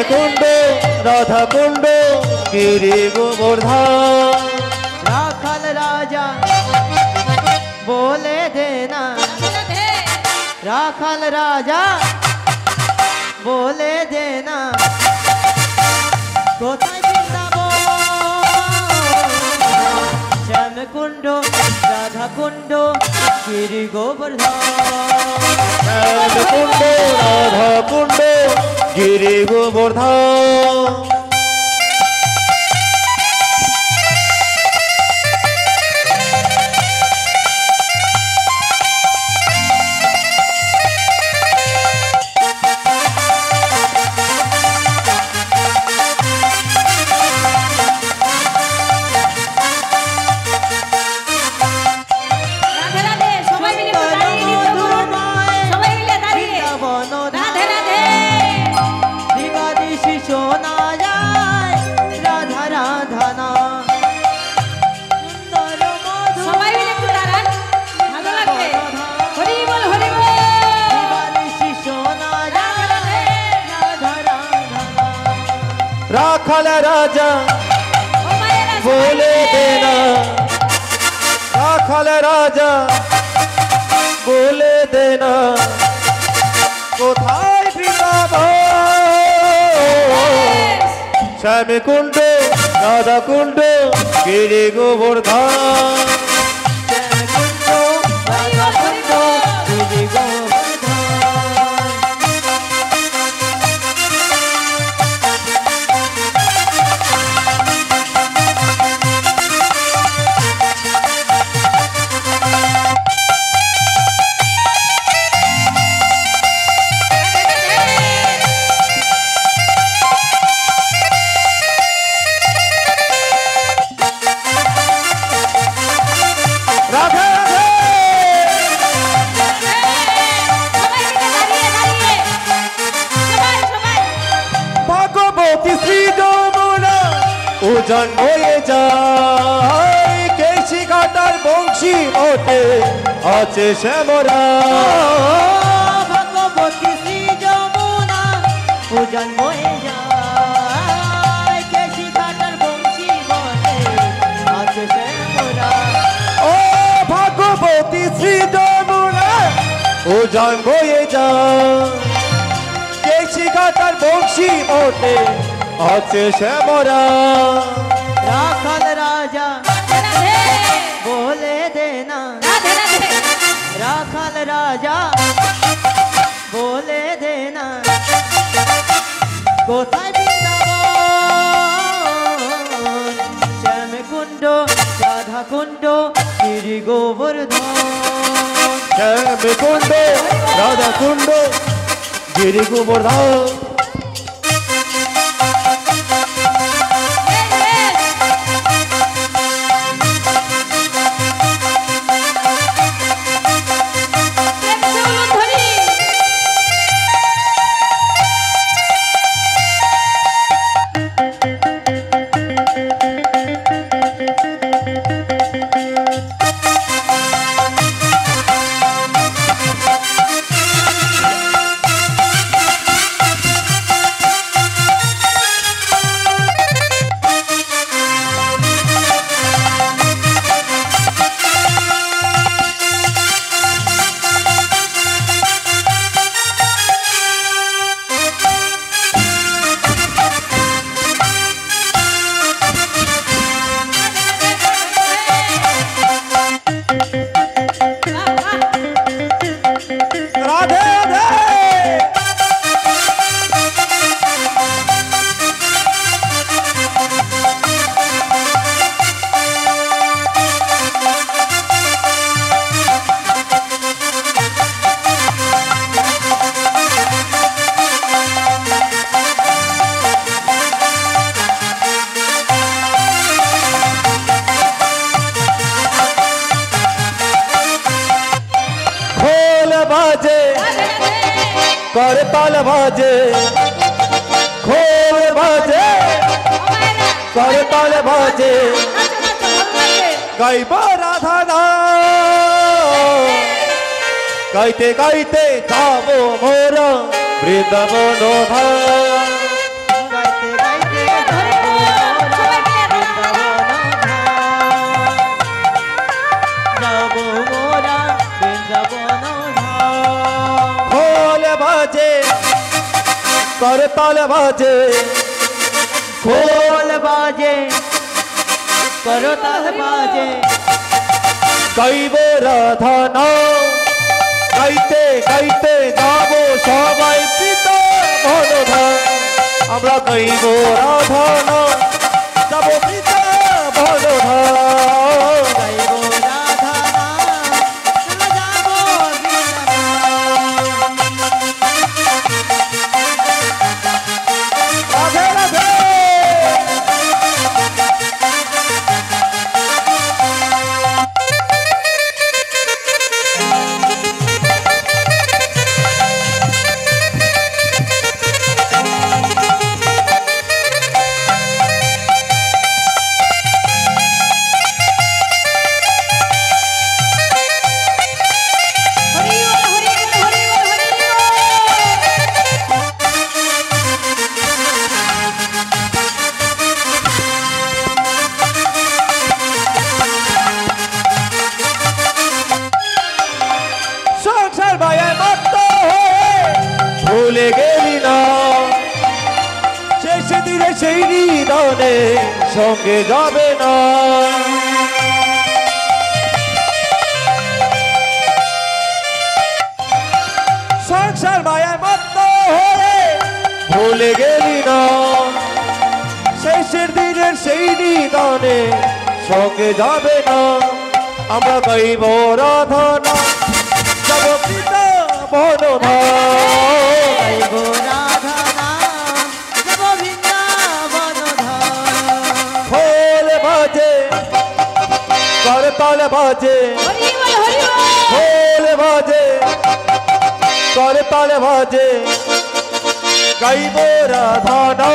কুণ্ড রাধা কুণ্ড গিরি গোবর্ধন রাখাল রাজা বলে দেনা রাখাল রাজা বলে দেনা কোথায় বৃন্দাবন শ্যাম কুণ্ড রাধা কুণ্ড গিরি গোবর্ধন শ্যাম কুণ্ড রাধা কুণ্ড গিরি গোবর্ধন राखाल राजा बोले देना राखाल राजा बोले देना कोथाय बृंदाबन श्याम कुंड राधा कुंड गिरि गोवर्धन जन्म जाए केशी घाटार बंशी मोटे आचे श्यामरा भगवती श्री जमुना पूजन मोए जाए केशी घाटार बंशी मोटे आचे श्यामरा ओ भगवती श्री जमुना पूजन मोए जाए केशी घाटार बंशी मोटे आचे श्यामरा राखाल राजा बोले देना राखाल राजा बोले देना कोथाय बृंदाबन श्याम कुंड राधा कुंड गिरि गोवर्धन श्याम कुंड राधा कुंड गिरि गोवर्धन करताल बाजे खोल बाजे करताल बाजे गाइब राधा नाम गाइते गाइते जाबो मोर बृंदावन धाम করতাল বাজে খোল বাজে করতাল বাজে গাইব রাধা নাম গাইতে গাইতে যাব সবাই পিতা ভনধাম আমরা গাইব রাধা নাম যাব পিতা ভনধাম গাইব রাধা নাম যাব রাধে রাধে সংসার মায়ায় মত্ত হয়ে ভুলে গেলি না শেষ দিনে সেই নিদানে সঙ্গে যাবে না সংসার মায়ায় মত্ত হয়ে ভুলে গেলি না শেষের দিনের সেই নিদানে সঙ্গে যাবে না আমরা গাইব রাধা না যাব পিতা বনধাম গাইব রাধা নাম যাব বৃন্দাবন ধাম খোল বাজে করতাল বাজে খোল বাজে করতাল বাজে গাইব রাধা নাম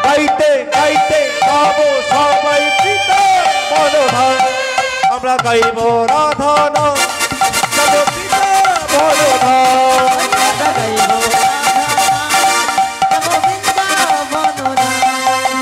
গাইতে গাইতে যাব সবাই পিতা বনধাম আমরা গাইব রাধা নাম যাব পিতা বনধাম গাইব রাধা নাম যাব বৃন্দাবন ধাম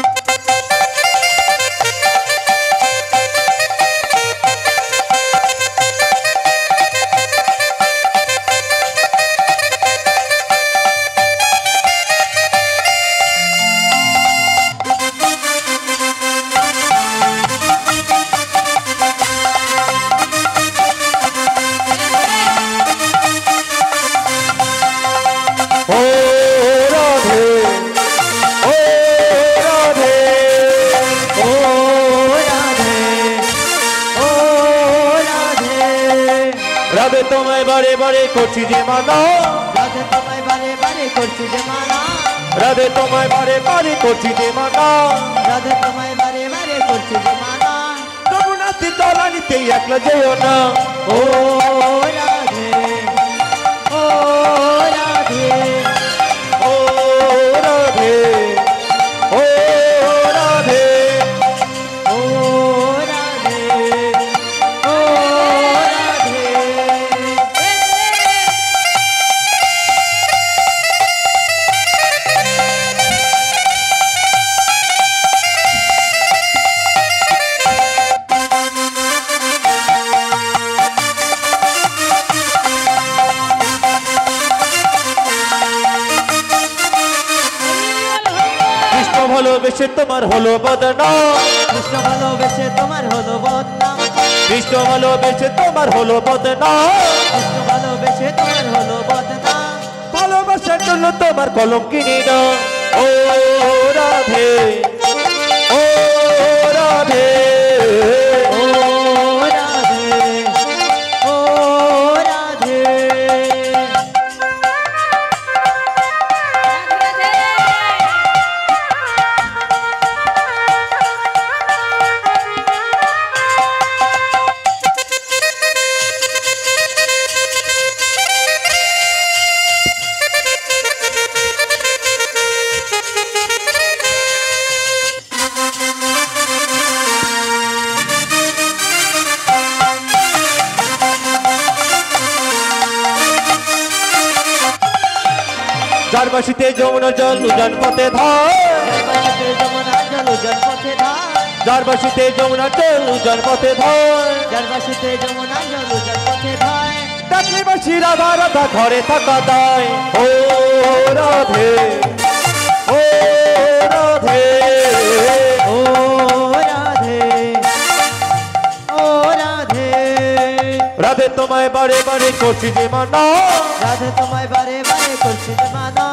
ও রাধে ও রাধে ও রাধে ও রাধে রাধে তোমায় বারে বারে করছি যে মানা রাধে তোমায় বারে বারে করছি যে মানা রাধে তোমায় বারে বারে করছি যে মানা রাধে তোমায় বারে বারে করছি যে মানা রঘুনাথ তলানিতে একলা যেও না ও রাধে ও রাধে ও রাধে ও রাধে ও রাধে ও রাধে কৃষ্ণ ভালোবেসে তোমার হলো বদনাম কৃষ্ণ ভালোবেসে তোমার হলো বদনাম কৃষ্ণ ভালোবেসে তোমার হলো বদনাম কৃষ্ণ ভালোবেসে তোমার হলো বদনাম ভালোবাসার জন্য তোমার কলম কিনি না ও রাধে ও রাধে ও রাধে ও রাধে যার বাসিতে যমুনা জল উজান পথে ধার যমুনা জল উজান পথে ধার যার বাসিতে যমুনা জল উজান পথে ধার যার বাসিতে যমুনা জল উজান পথে ধার ডাকলে বাসি রাধা রাধা ঘরে থাকা দায় ও রাধে ও রাধে ও রাধে ও রাধে রাধে তোমায় বারে বারে করছি যে মানা রাধে তোমায় বারে বারে করছি যে মানা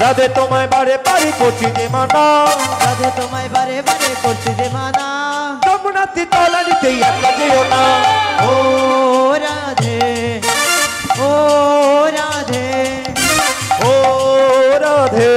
রাধে তোমায় বারে বারে করছি যে মানা রাধে তোমায় বারে বারে করছি যে মানা যমুনাতে তলানিতে একা যেও না ও রাধে ও রাধে ও রাধে